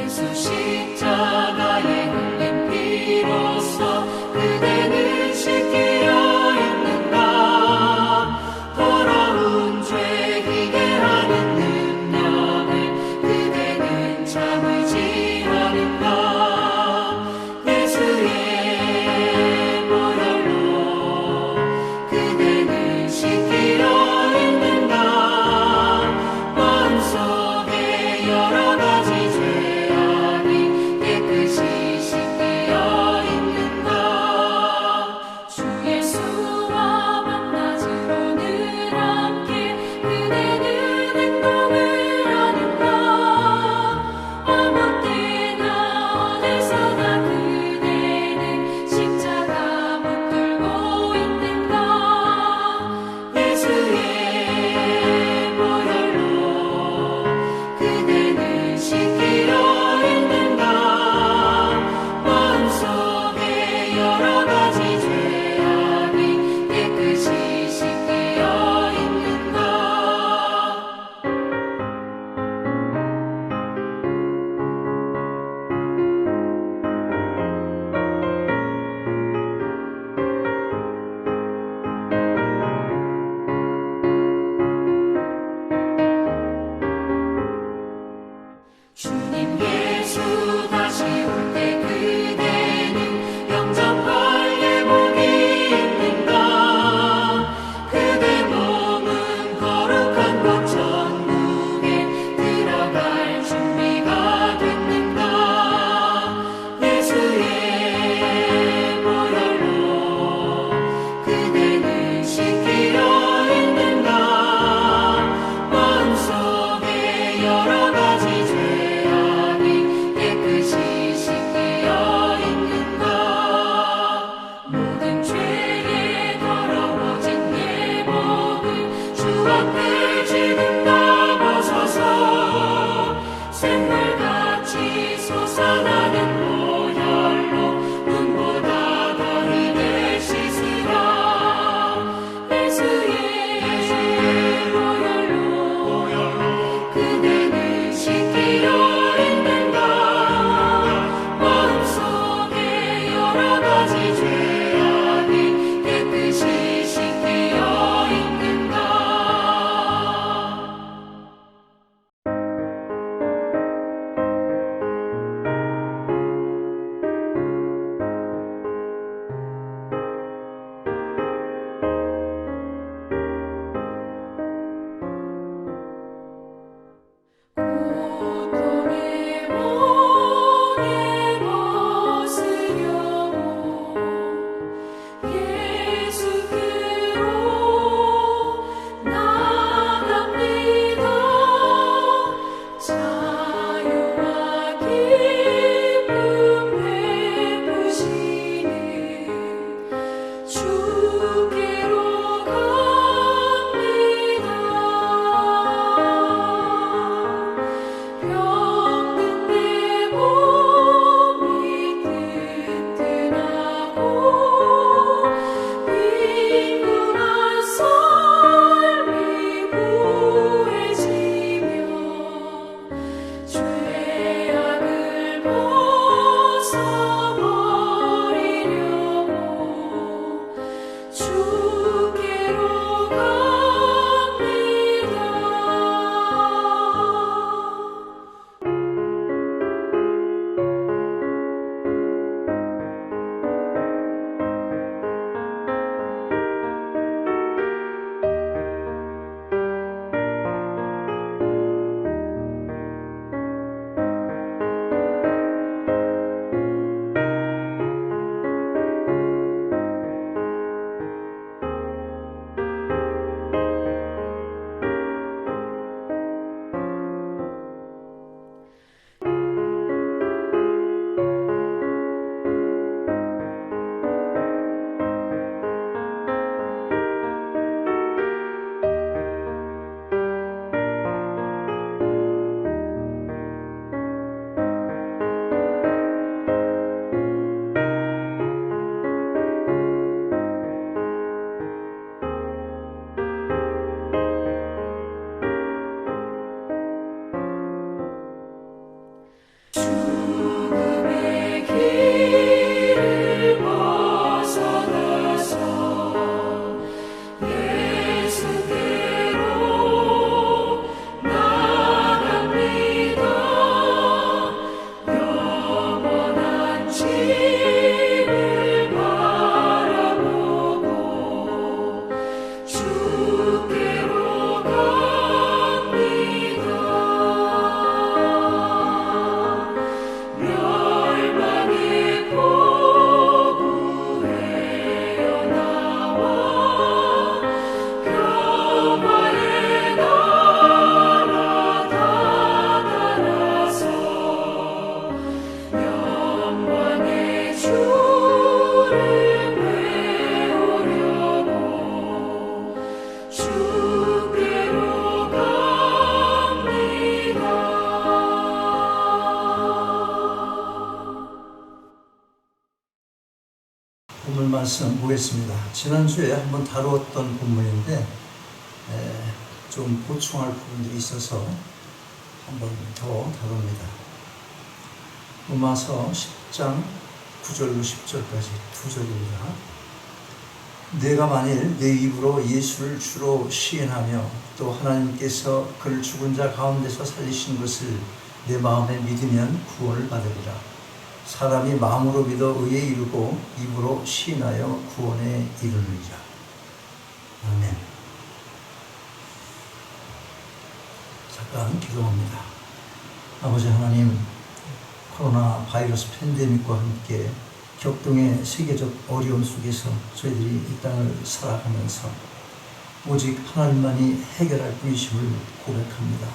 예수 십자가에 흘린 피로써 그대는 씻기려 있는가. 더러운 죄 희게 하는 능력을 그대는 참을지 않은가. 예수의 보혈로 그대는 씻기려 있는가. 마음속에 여러 가지 죄악이 깨끗이 씻기려 있는가. 주 예수와 만나주러 늘 함께 그대는 행동을 하는가. 아무 때나 어디서나 그대는 십자가 붙들고 있는가. 예수의 보혈로 그대는 씻기려 있는가. 마음속에 여러 가지 죄악이 깨끗이 씻기려 있는가. 주님 예수 다시 올 때 그대는 영접할 예복이 있는가. 그대 몸은 거룩한 곳 천국에 들어갈 준비가 됐는가. 예수의 보혈로 그대는 씻기려 있는가. 마음속에 여러 가지 죄악이 깨끗이 본문 말씀 보겠습니다. 지난주에 한번 다루었던 본문인데 좀 보충할 부분들이 있어서 한번 더 다룹니다. 로마서 10장 9절로 10절까지 두 절입니다. 내가 만일 내 입으로 예수를 주로 시인하며 또 하나님께서 그를 죽은 자 가운데서 살리신 것을 내 마음에 믿으면 구원을 받으리라. 사람이 마음으로 믿어 의에 이르고 입으로 시인하여 구원에 이르느니라. 아멘. 잠깐 기도합니다. 아버지 하나님, 코로나 바이러스 팬데믹과 함께 격동의 세계적 어려움 속에서 저희들이 이 땅을 살아가면서 오직 하나님만이 해결할 분이심을 고백합니다.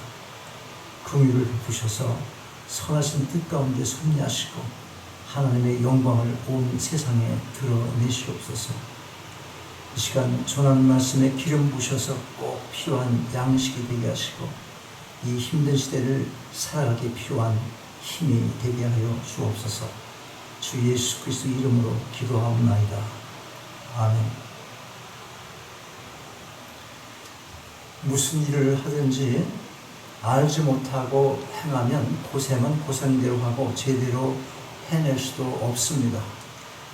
긍휼을 베푸셔서 선하신 뜻 가운데 섭리하시고 하나님의 영광을 온 세상에 드러내시옵소서. 이 시간 전하는 말씀에 기름 부으셔서 꼭 필요한 양식이 되게 하시고 이 힘든 시대를 살아가기 필요한 힘이 되게 하여 주옵소서. 주 예수 그리스도 이름으로 기도하옵나이다. 아멘. 무슨 일을 하든지 알지 못하고 행하면 고생은 고생대로 하고 제대로 해낼 수도 없습니다.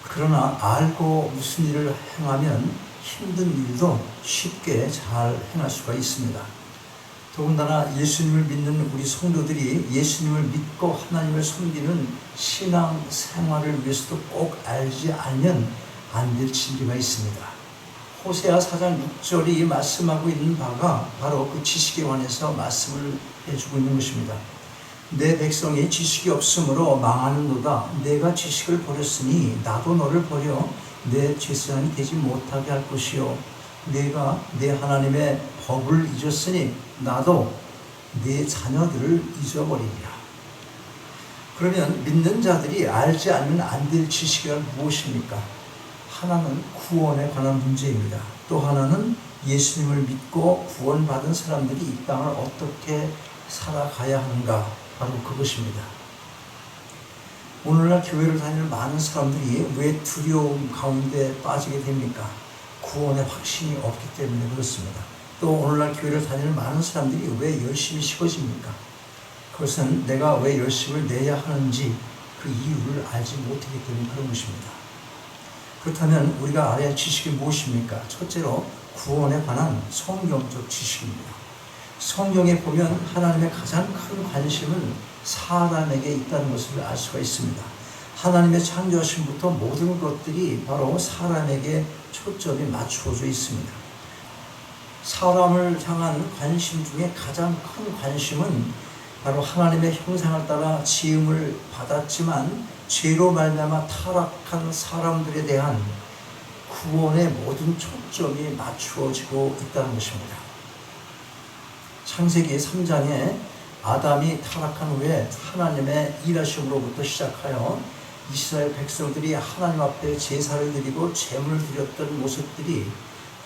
그러나 알고 무슨 일을 행하면 힘든 일도 쉽게 잘 행할 수가 있습니다. 더군다나 예수님을 믿는 우리 성도들이 예수님을 믿고 하나님을 섬기는 신앙 생활을 위해서도 꼭 알지 않으면 안 될 진리가 있습니다. 호세아 4장 6절이 말씀하고 있는 바가 바로 그 지식에 관해서 말씀을 해주고 있는 것입니다. 내 백성이 지식이 없으므로 망하는도다. 내가 지식을 버렸으니 나도 너를 버려 내 제사장이 되지 못하게 할 것이요 내가 내 하나님의 법을 잊었으니 나도 내 자녀들을 잊어버리리라. 그러면 믿는 자들이 알지 않으면 안 될 지식이 무엇입니까? 하나는 구원에 관한 문제입니다. 또 하나는 예수님을 믿고 구원받은 사람들이 이 땅을 어떻게 살아가야 하는가, 바로 그것입니다. 오늘날 교회를 다니는 많은 사람들이 왜 두려움 가운데 빠지게 됩니까? 구원의 확신이 없기 때문에 그렇습니다. 또 오늘날 교회를 다니는 많은 사람들이 왜 열심히 식어집니까? 그것은 내가 왜 열심을 내야 하는지 그 이유를 알지 못하기 때문에 그런 것입니다. 그렇다면 우리가 알아야 할 지식이 무엇입니까? 첫째로 구원에 관한 성경적 지식입니다. 성경에 보면 하나님의 가장 큰 관심은 사람에게 있다는 것을 알 수가 있습니다. 하나님의 창조하심부터 모든 것들이 바로 사람에게 초점이 맞추어져 있습니다. 사람을 향한 관심 중에 가장 큰 관심은 바로 하나님의 형상을 따라 지음을 받았지만 죄로 말미암아 타락한 사람들에 대한 구원의 모든 초점이 맞추어지고 있다는 것입니다. 창세기 3장에 아담이 타락한 후에 하나님의 일하심으로부터 시작하여 이스라엘 백성들이 하나님 앞에 제사를 드리고 제물을 드렸던 모습들이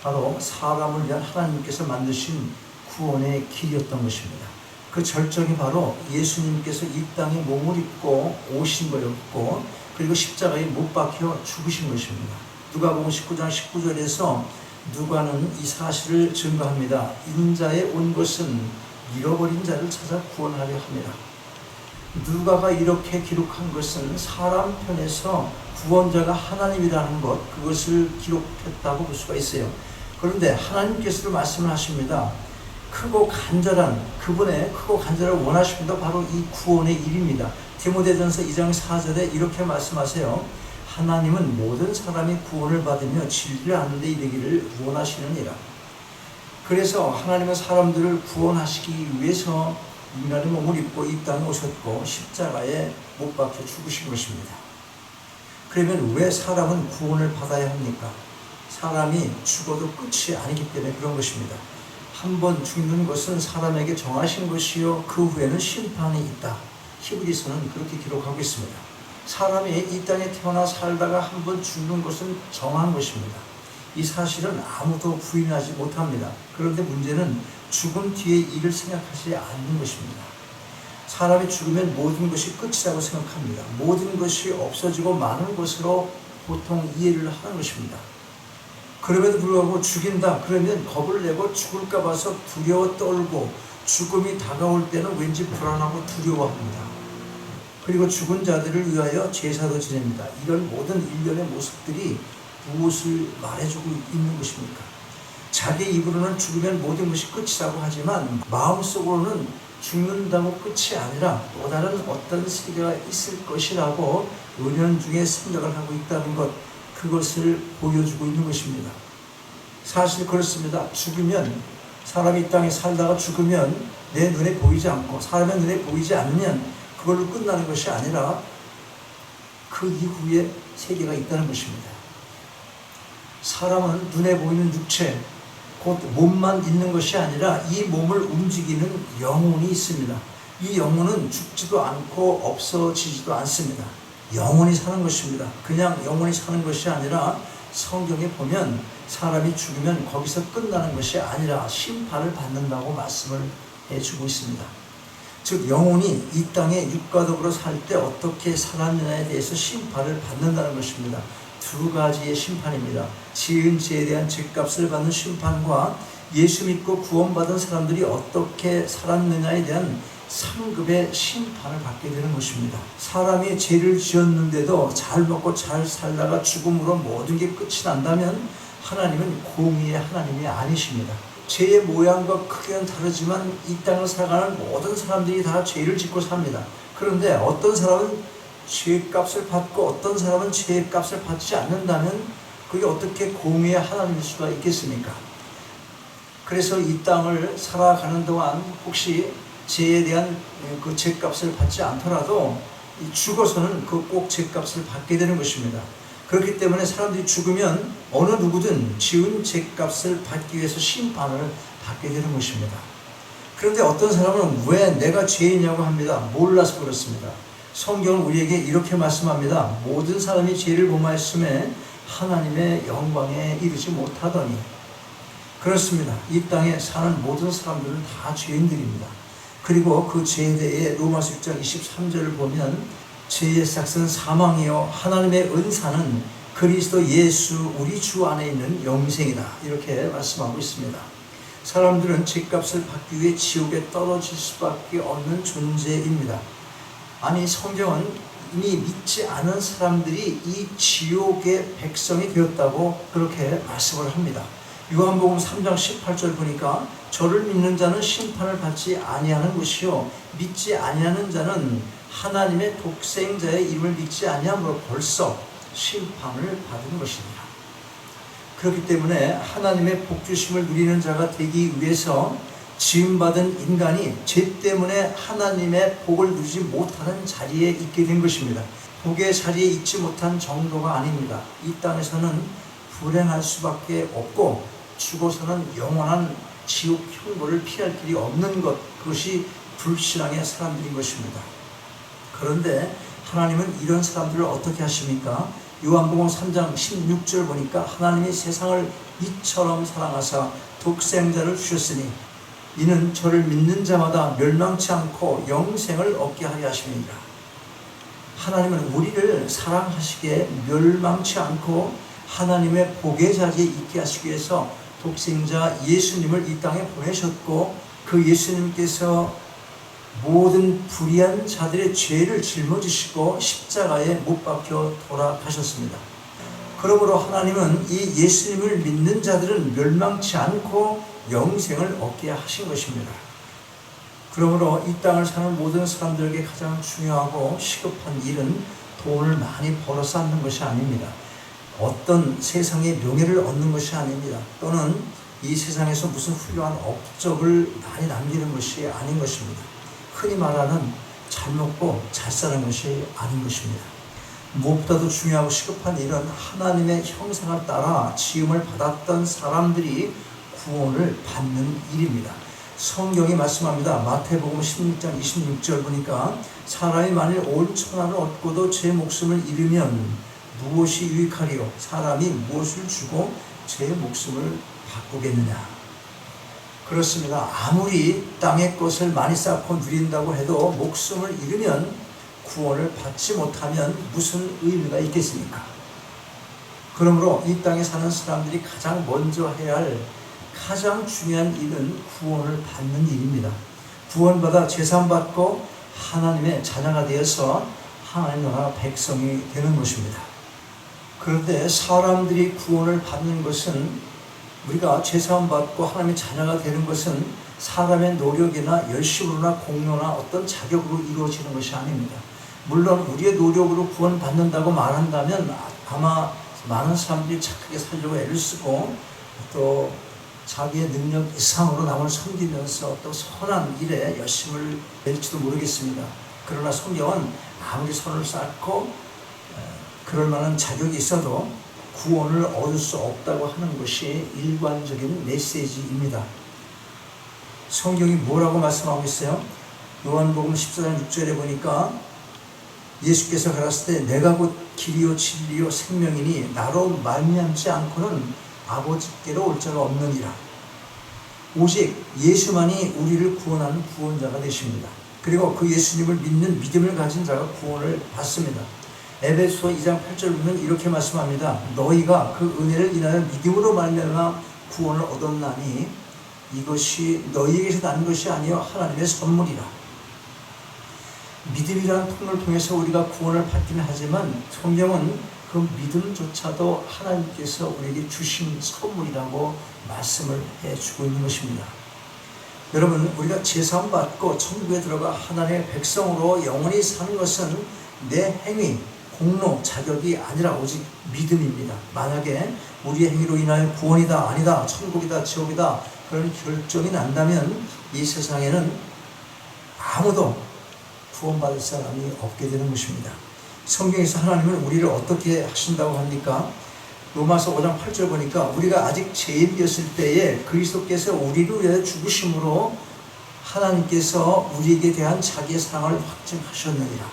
바로 사람을 위한 하나님께서 만드신 구원의 길이었던 것입니다. 그 절정이 바로 예수님께서 이 땅에 몸을 입고 오신 거였고, 그리고 십자가에 못 박혀 죽으신 것입니다. 누가복음 19장 19절에서 누가는 이 사실을 증거합니다. 인자에 온 것은 잃어버린 자를 찾아 구원하려 합니다. 누가가 이렇게 기록한 것은 사람 편에서 구원자가 하나님이라는 것, 그것을 기록했다고 볼 수가 있어요. 그런데 하나님께서도 말씀을 하십니다. 크고 간절한, 그분의 크고 간절한 원하심도 바로 이 구원의 일입니다. 디모데전서 2장 4절에 이렇게 말씀하세요. 하나님은 모든 사람이 구원을 받으며 진리를 아는 데 이르기를 원하시느니라. 그래서 하나님은 사람들을 구원하시기 위해서 인간의 몸을 입고 이 땅에 오셨고 십자가에 못 박혀 죽으신 것입니다. 그러면 왜 사람은 구원을 받아야 합니까? 사람이 죽어도 끝이 아니기 때문에 그런 것입니다. 한 번 죽는 것은 사람에게 정하신 것이요 그 후에는 심판이 있다. 히브리서는 그렇게 기록하고 있습니다. 사람이 이 땅에 태어나 살다가 한 번 죽는 것은 정한 것입니다. 이 사실은 아무도 부인하지 못합니다. 그런데 문제는 죽은 뒤의 일을 생각하지 않는 것입니다. 사람이 죽으면 모든 것이 끝이라고 생각합니다. 모든 것이 없어지고 많은 것으로 보통 이해를 하는 것입니다. 그럼에도 불구하고 죽인다 그러면 겁을 내고 죽을까 봐서 두려워 떨고 죽음이 다가올 때는 왠지 불안하고 두려워합니다. 그리고 죽은 자들을 위하여 제사도 지냅니다. 이런 모든 일련의 모습들이 무엇을 말해주고 있는 것입니까? 자기 입으로는 죽으면 모든 것이 끝이라고 하지만 마음속으로는 죽는다고 끝이 아니라 또 다른 어떤 세계가 있을 것이라고 은연중에 생각을 하고 있다는 것, 그것을 보여주고 있는 것입니다. 사실 그렇습니다. 죽으면, 사람이 이 땅에 살다가 죽으면 내 눈에 보이지 않고 사람의 눈에 보이지 않으면 그걸로 끝나는 것이 아니라 그 이후에 세계가 있다는 것입니다. 사람은 눈에 보이는 육체, 곧 몸만 있는 것이 아니라 이 몸을 움직이는 영혼이 있습니다. 이 영혼은 죽지도 않고 없어지지도 않습니다. 영원히 사는 것입니다. 그냥 영원히 사는 것이 아니라 성경에 보면 사람이 죽으면 거기서 끝나는 것이 아니라 심판을 받는다고 말씀을 해주고 있습니다. 즉 영혼이 이 땅에 육과 더불어 살 때 어떻게 살았느냐에 대해서 심판을 받는다는 것입니다. 두 가지의 심판입니다. 지은 죄에 대한 죄값을 받는 심판과 예수 믿고 구원받은 사람들이 어떻게 살았느냐에 대한 상급의 심판을 받게 되는 것입니다. 사람이 죄를 지었는데도 잘 먹고 잘 살다가 죽음으로 모든 게 끝이 난다면 하나님은 공의의 하나님이 아니십니다. 죄의 모양과 크기는 다르지만 이 땅을 살아가는 모든 사람들이 다 죄를 짓고 삽니다. 그런데 어떤 사람은 죄값을 받고 어떤 사람은 죄값을 받지 않는다면 그게 어떻게 공의의 하나님일 수가 있겠습니까? 그래서 이 땅을 살아가는 동안 혹시 죄에 대한 그 죄값을 받지 않더라도 죽어서는 그 꼭 죄값을 받게 되는 것입니다. 그렇기 때문에 사람들이 죽으면 어느 누구든 지은 죄값을 받기 위해서 심판을 받게 되는 것입니다. 그런데 어떤 사람은 왜 내가 죄이냐고 합니다. 몰라서 그렇습니다. 성경은 우리에게 이렇게 말씀합니다. 모든 사람이 죄를 범하였음에 하나님의 영광에 이르지 못하더니. 그렇습니다. 이 땅에 사는 모든 사람들은 다 죄인들입니다. 그리고 그 죄에 대해 로마서 6장 23절을 보면 죄의 삭은 사망이요 하나님의 은사는 그리스도 예수 우리 주 안에 있는 영생이다. 이렇게 말씀하고 있습니다. 사람들은 죄값을 받기 위해 지옥에 떨어질 수밖에 없는 존재입니다. 아니 성경은 이미 믿지 않은 사람들이 이 지옥의 백성이 되었다고 그렇게 말씀을 합니다. 요한복음 3장 18절 보니까 저를 믿는 자는 심판을 받지 아니하는 것이요 믿지 아니하는 자는 하나님의 독생자의 이름을 믿지 아니함으로 벌써 심판을 받은 것입니다. 그렇기 때문에 하나님의 복주심을 누리는 자가 되기 위해서 지음받은 인간이 죄 때문에 하나님의 복을 누리지 못하는 자리에 있게 된 것입니다. 복의 자리에 있지 못한 정도가 아닙니다. 이 땅에서는 불행할 수밖에 없고 죽어서는 영원한 지옥 형벌을 피할 길이 없는 것, 그것이 불신앙의 사람들인 것입니다. 그런데 하나님은 이런 사람들을 어떻게 하십니까? 요한복음 3장 16절 보니까 하나님이 세상을 이처럼 사랑하사 독생자를 주셨으니 이는 저를 믿는 자마다 멸망치 않고 영생을 얻게 하려 하십니다. 하나님은 우리를 사랑하시기에 멸망치 않고 하나님의 복의 자리에 있게 하시기 위해서 독생자 예수님을 이 땅에 보내셨고 그 예수님께서 모든 불의한 자들의 죄를 짊어지시고 십자가에 못 박혀 돌아가셨습니다. 그러므로 하나님은 이 예수님을 믿는 자들은 멸망치 않고 영생을 얻게 하신 것입니다. 그러므로 이 땅을 사는 모든 사람들에게 가장 중요하고 시급한 일은 돈을 많이 벌어 쌓는 것이 아닙니다. 어떤 세상의 명예를 얻는 것이 아닙니다. 또는 이 세상에서 무슨 훌륭한 업적을 많이 남기는 것이 아닌 것입니다. 흔히 말하는 잘 먹고 잘 사는 것이 아닌 것입니다. 무엇보다도 중요하고 시급한 일은 하나님의 형상을 따라 지음을 받았던 사람들이 구원을 받는 일입니다. 성경이 말씀합니다. 마태복음 16장 26절 보니까 사람이 만일 온 천하를 얻고도 제 목숨을 잃으면 무엇이 유익하리요? 사람이 무엇을 주고 제 목숨을 바꾸겠느냐? 그렇습니다. 아무리 땅의 것을 많이 쌓고 누린다고 해도 목숨을 잃으면 구원을 받지 못하면 무슨 의미가 있겠습니까? 그러므로 이 땅에 사는 사람들이 가장 먼저 해야 할 가장 중요한 일은 구원을 받는 일입니다. 구원받아 제사받고 하나님의 자녀가 되어서 하나님 나라 백성이 되는 것입니다. 그런데 사람들이 구원을 받는 것은, 우리가 제사받고 하나님의 자녀가 되는 것은 사람의 노력이나 열심으로나 공로나 어떤 자격으로 이루어지는 것이 아닙니다. 물론 우리의 노력으로 구원받는다고 말한다면 아마 많은 사람들이 착하게 살려고 애를 쓰고 또 자기의 능력 이상으로 남을 섬기면서 또 선한 일에 열심을 낼지도 모르겠습니다. 그러나 성경은 아무리 손을 쌓고 그럴 만한 자격이 있어도 구원을 얻을 수 없다고 하는 것이 일관적인 메시지입니다. 성경이 뭐라고 말씀하고 있어요? 요한복음 14장 6절에 보니까 예수께서 가라사대 내가 곧 길이요 진리요 생명이니 나로 말미암지 않고는 아버지께로 올 자가 없느니라. 오직 예수만이 우리를 구원하는 구원자가 되십니다. 그리고 그 예수님을 믿는 믿음을 가진 자가 구원을 받습니다. 에베소 2장 8절 보면 이렇게 말씀합니다. 너희가 그 은혜를 인하여 믿음으로 말미암아 구원을 얻었나니 이것이 너희에게서 난 것이 아니요 하나님의 선물이라. 믿음이라는 통로를 통해서 우리가 구원을 받기는 하지만 성경은 그 믿음조차도 하나님께서 우리에게 주신 선물이라고 말씀을 해주고 있는 것입니다. 여러분, 우리가 제사함 받고 천국에 들어가 하나님의 백성으로 영원히 사는 것은 내 행위, 공로, 자격이 아니라 오직 믿음입니다. 만약에 우리의 행위로 인하여 구원이다, 아니다, 천국이다, 지옥이다 그런 결정이 난다면 이 세상에는 아무도 구원받을 사람이 없게 되는 것입니다. 성경에서 하나님은 우리를 어떻게 하신다고 합니까? 로마서 5장 8절 보니까 우리가 아직 죄인이었을 때에 그리스도께서 우리를 위하여 죽으심으로 하나님께서 우리에게 대한 자기의 사랑을 확증하셨느니라.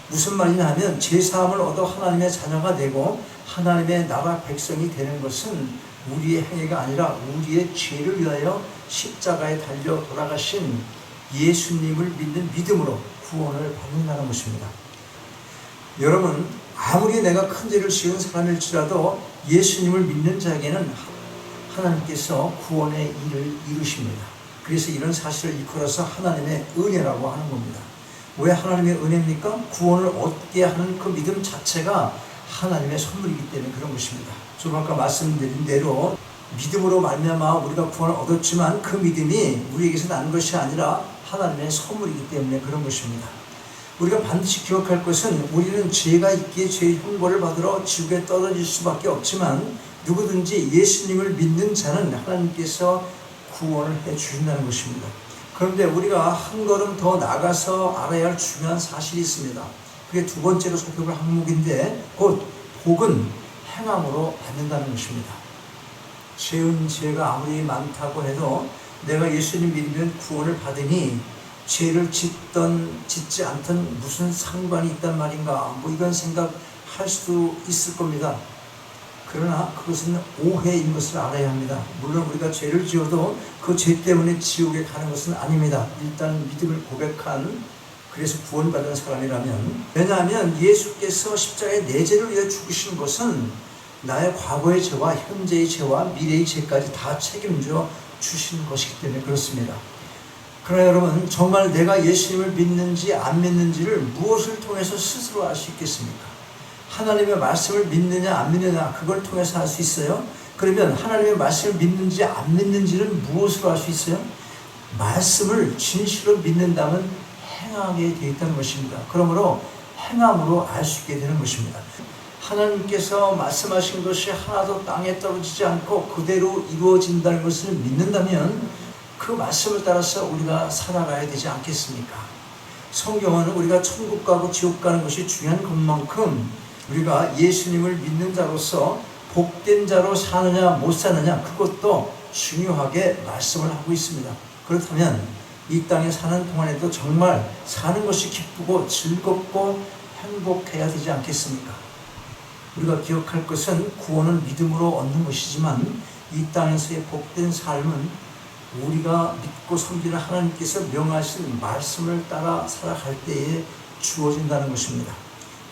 무슨 말이냐 하면 죄사함을 얻어 하나님의 자녀가 되고 하나님의 나라 백성이 되는 것은 우리의 행위가 아니라 우리의 죄를 위하여 십자가에 달려 돌아가신 예수님을 믿는 믿음으로 구원을 받는다는 것입니다. 여러분, 아무리 내가 큰 죄를 지은 사람일지라도 예수님을 믿는 자에게는 하나님께서 구원의 일을 이루십니다. 그래서 이런 사실을 일컬어서 하나님의 은혜라고 하는 겁니다. 왜 하나님의 은혜입니까? 구원을 얻게 하는 그 믿음 자체가 하나님의 선물이기 때문에 그런 것입니다. 좀 아까 말씀드린 대로 믿음으로 말미암아 우리가 구원을 얻었지만 그 믿음이 우리에게서 난 것이 아니라 하나님의 선물이기 때문에 그런 것입니다. 우리가 반드시 기억할 것은 우리는 죄가 있기에 죄의 형벌을 받으러 지옥에 떨어질 수밖에 없지만 누구든지 예수님을 믿는 자는 하나님께서 구원을 해 주신다는 것입니다. 그런데 우리가 한 걸음 더 나가서 알아야 할 중요한 사실이 있습니다. 그게 두 번째로 살펴볼 항목인데 곧 복은 행함으로 받는다는 것입니다. 지은 죄가 아무리 많다고 해도 내가 예수님 믿으면 구원을 받으니 죄를 짓던 짓지 않던 무슨 상관이 있단 말인가, 이런 생각할 수도 있을 겁니다. 그러나 그것은 오해인 것을 알아야 합니다. 물론 우리가 죄를 지어도 그 죄 때문에 지옥에 가는 것은 아닙니다. 일단 믿음을 고백한, 그래서 구원받은 사람이라면. 왜냐하면 예수께서 십자가에 내 죄를 위해 죽으신 것은 나의 과거의 죄와 현재의 죄와 미래의 죄까지 다 책임져 주신 것이기 때문에 그렇습니다. 그러나 여러분, 정말 내가 예수님을 믿는지 안 믿는지를 무엇을 통해서 스스로 알 수 있겠습니까? 하나님의 말씀을 믿느냐 안 믿느냐, 그걸 통해서 알 수 있어요? 그러면 하나님의 말씀을 믿는지 안 믿는지는 무엇으로 알 수 있어요? 말씀을 진실로 믿는다면 행하게 되어 있다는 것입니다. 그러므로 행함으로 알 수 있게 되는 것입니다. 하나님께서 말씀하신 것이 하나도 땅에 떨어지지 않고 그대로 이루어진다는 것을 믿는다면 그 말씀을 따라서 우리가 살아가야 되지 않겠습니까? 성경은 우리가 천국 가고 지옥 가는 것이 중요한 것만큼 우리가 예수님을 믿는 자로서 복된 자로 사느냐 못 사느냐, 그것도 중요하게 말씀을 하고 있습니다. 그렇다면 이 땅에 사는 동안에도 정말 사는 것이 기쁘고 즐겁고 행복해야 되지 않겠습니까? 우리가 기억할 것은 구원은 믿음으로 얻는 것이지만 이 땅에서의 복된 삶은 우리가 믿고 섬기는 하나님께서 명하신 말씀을 따라 살아갈 때에 주어진다는 것입니다.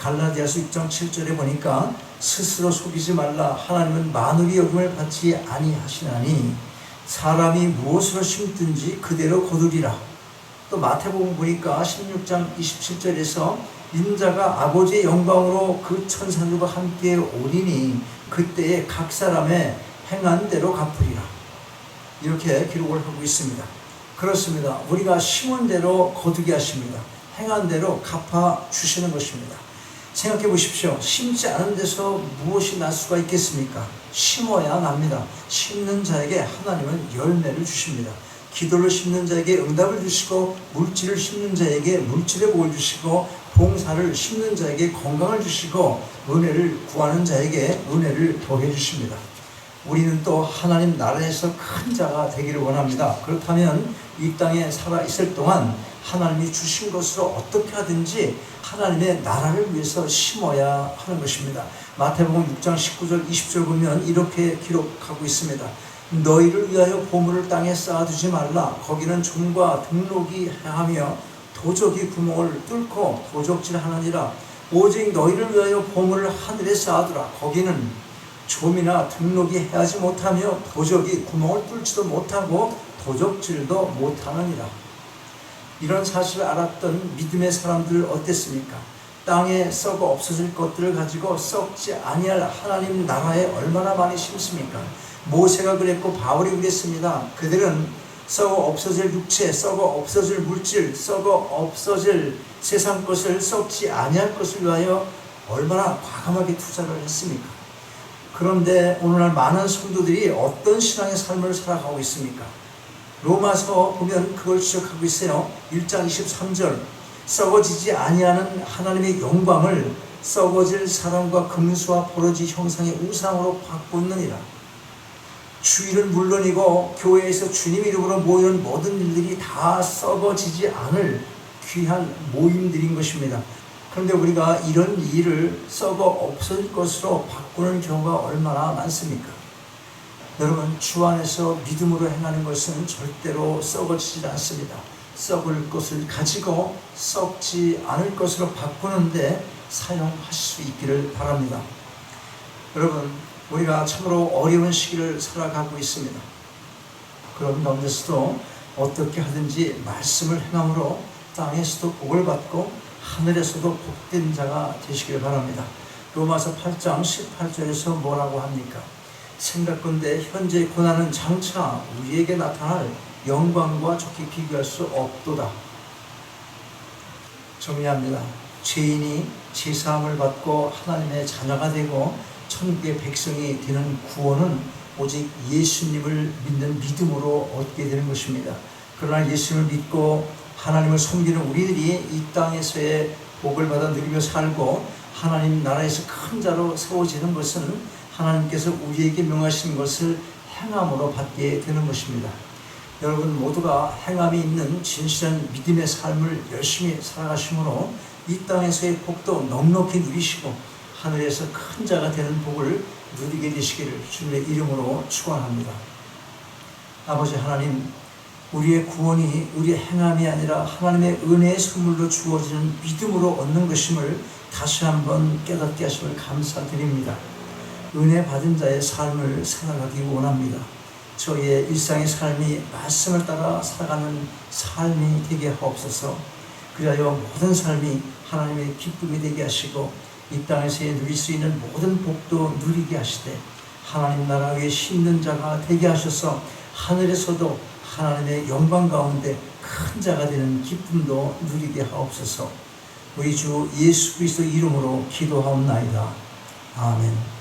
갈라디아서 6장 7절에 보니까 스스로 속이지 말라. 하나님은 만물이 여김을 받지 아니하시나니 사람이 무엇으로 심든지 그대로 거두리라. 또 마태복음 보니까 16장 27절에서 인자가 아버지의 영광으로 그 천사들과 함께 오리니 그때에 각 사람의 행한 대로 갚으리라. 이렇게 기록을 하고 있습니다. 그렇습니다. 우리가 심은 대로 거두게 하십니다. 행한 대로 갚아 주시는 것입니다. 생각해 보십시오. 심지 않은 데서 무엇이 날 수가 있겠습니까? 심어야 납니다. 심는 자에게 하나님은 열매를 주십니다. 기도를 심는 자에게 응답을 주시고, 물질을 심는 자에게 물질의 복을 주시고, 봉사를 심는 자에게 건강을 주시고, 은혜를 구하는 자에게 은혜를 더해 주십니다. 우리는 또 하나님 나라에서 큰 자가 되기를 원합니다. 그렇다면 이 땅에 살아 있을 동안 하나님이 주신 것으로 어떻게 하든지 하나님의 나라를 위해서 심어야 하는 것입니다. 마태복음 6장 19절 20절 보면 이렇게 기록하고 있습니다. 너희를 위하여 보물을 땅에 쌓아두지 말라. 거기는 좀과 등록이 행하며 도적이 구멍을 뚫고 도적질하느니라. 오직 너희를 위하여 보물을 하늘에 쌓아두라. 거기는 좀이나 등록이 해하지 못하며 도적이 구멍을 뚫지도 못하고 도적질도 못하느니라. 이런 사실을 알았던 믿음의 사람들 어땠습니까? 땅에 썩어 없어질 것들을 가지고 썩지 아니할 하나님 나라에 얼마나 많이 심습니까? 모세가 그랬고 바울이 그랬습니다. 그들은 썩어 없어질 육체, 썩어 없어질 물질, 썩어 없어질 세상 것을 썩지 아니할 것을 위하여 얼마나 과감하게 투자를 했습니까? 그런데 오늘날 많은 성도들이 어떤 신앙의 삶을 살아가고 있습니까? 로마서 보면 그걸 지적하고 있어요. 1장 23절 썩어지지 아니하는 하나님의 영광을 썩어질 사람과 금수와 보러지 형상의 우상으로 바꾸느니라. 주일은 물론이고 교회에서 주님 이름으로 모이는 모든 일들이 다 썩어지지 않을 귀한 모임들인 것입니다. 그런데 우리가 이런 일을 썩어 없어질 것으로 바꾸는 경우가 얼마나 많습니까? 여러분, 주 안에서 믿음으로 행하는 것은 절대로 썩어지지 않습니다. 썩을 것을 가지고 썩지 않을 것으로 바꾸는데 사용하실 수 있기를 바랍니다. 여러분, 우리가 참으로 어려운 시기를 살아가고 있습니다. 그런 가운데서도 어떻게 하든지 말씀을 행함으로 땅에서도 복을 받고 하늘에서도 복된 자가 되시길 바랍니다. 로마서 8장 18절에서 뭐라고 합니까? 생각건대 현재의 고난은 장차 우리에게 나타날 영광과 좋게 비교할 수 없도다. 정리합니다. 죄인이 제사함을 받고 하나님의 자녀가 되고 천국의 백성이 되는 구원은 오직 예수님을 믿는 믿음으로 얻게 되는 것입니다. 그러나 예수님을 믿고 하나님을 섬기는 우리들이 이 땅에서의 복을 받아 누리며 살고 하나님 나라에서 큰 자로 세워지는 것은 하나님께서 우리에게 명하신 것을 행함으로 받게 되는 것입니다. 여러분 모두가 행함이 있는 진실한 믿음의 삶을 열심히 살아가심으로 이 땅에서의 복도 넉넉히 누리시고 하늘에서 큰 자가 되는 복을 누리게 되시기를 주님의 이름으로 축원합니다. 아버지 하나님, 우리의 구원이 우리의 행함이 아니라 하나님의 은혜의 선물로 주어지는 믿음으로 얻는 것임을 다시 한번 깨닫게 하심을 감사드립니다. 은혜 받은 자의 삶을 살아가기 원합니다. 저희의 일상의 삶이 말씀을 따라 살아가는 삶이 되게 하옵소서. 그리하여 모든 삶이 하나님의 기쁨이 되게 하시고 이 땅에서 누릴 수 있는 모든 복도 누리게 하시되 하나님 나라에 심는 자가 되게 하셔서 하늘에서도 하나님의 영광 가운데 큰 자가 되는 기쁨도 누리게 하옵소서. 우리 주 예수 그리스도 이름으로 기도하옵나이다. 아멘.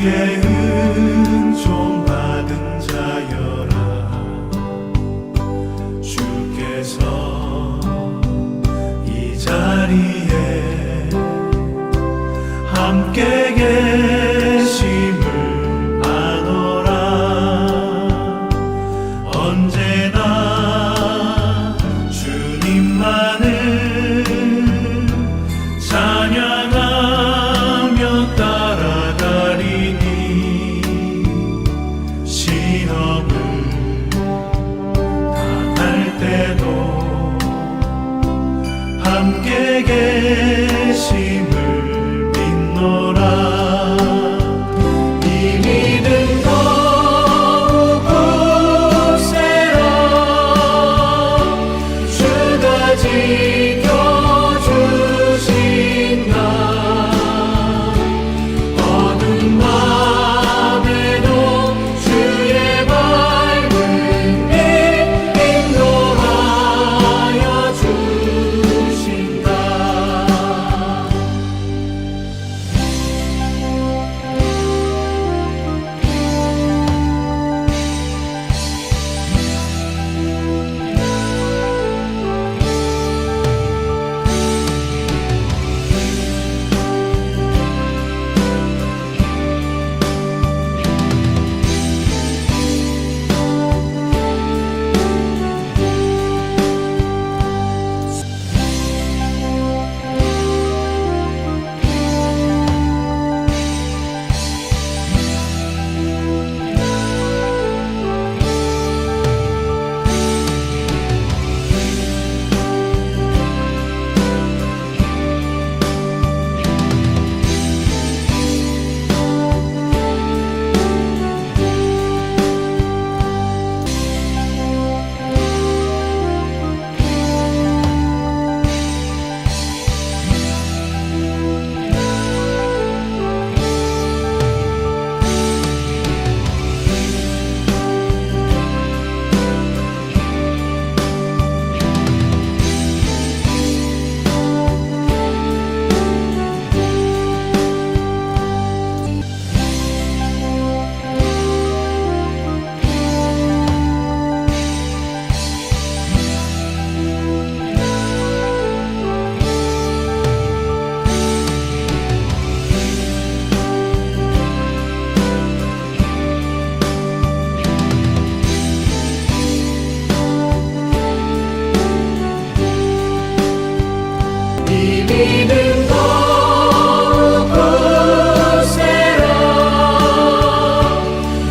은총 받은 자여라 함께 계심을 아노라. 언제나 주님만을 찬양하며 따라가리니 시험을 당할 때도 함께 계심을 믿노라. 이 믿음 더욱 굳세라. 주가 지켜주신다. 어두운 밤에도 주의 밝은 빛 인도하여 주신다. 이 믿음 더욱 굳세라.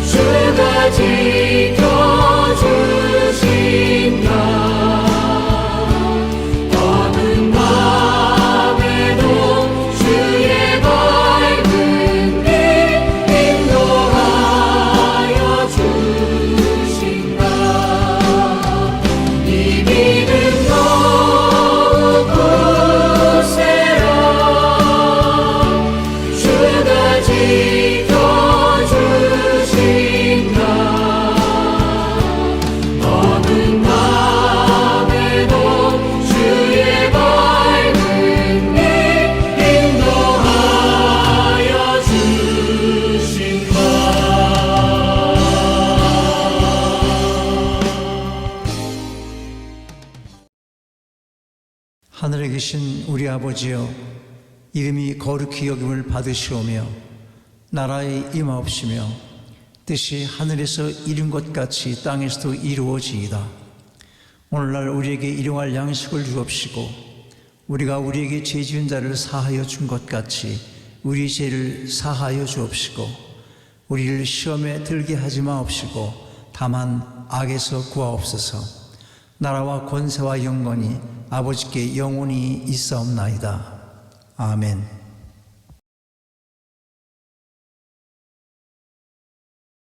주가 지켜주신다. 어두운 밤에도 주의 밝은 빛 인도하여 주신다. 이 믿음 더욱 굳세라. 주가 지켜주신다. 어두운 밤에도 주의 밝은 빛 인도하여 주신다. 하늘에 계신 우리 아버지여, 이름이 거룩히 여김을 받으시오며 나라의 임하옵시며 뜻이 하늘에서 이룬 것 같이 땅에서도 이루어지이다. 오늘날 우리에게 일용할 양식을 주옵시고 우리가 우리에게 죄 지은 자를 사하여 준 것 같이 우리 죄를 사하여 주옵시고 우리를 시험에 들게 하지 마옵시고 다만 악에서 구하옵소서. 나라와 권세와 영광이 아버지께 영원히 있사옵나이다. 아멘.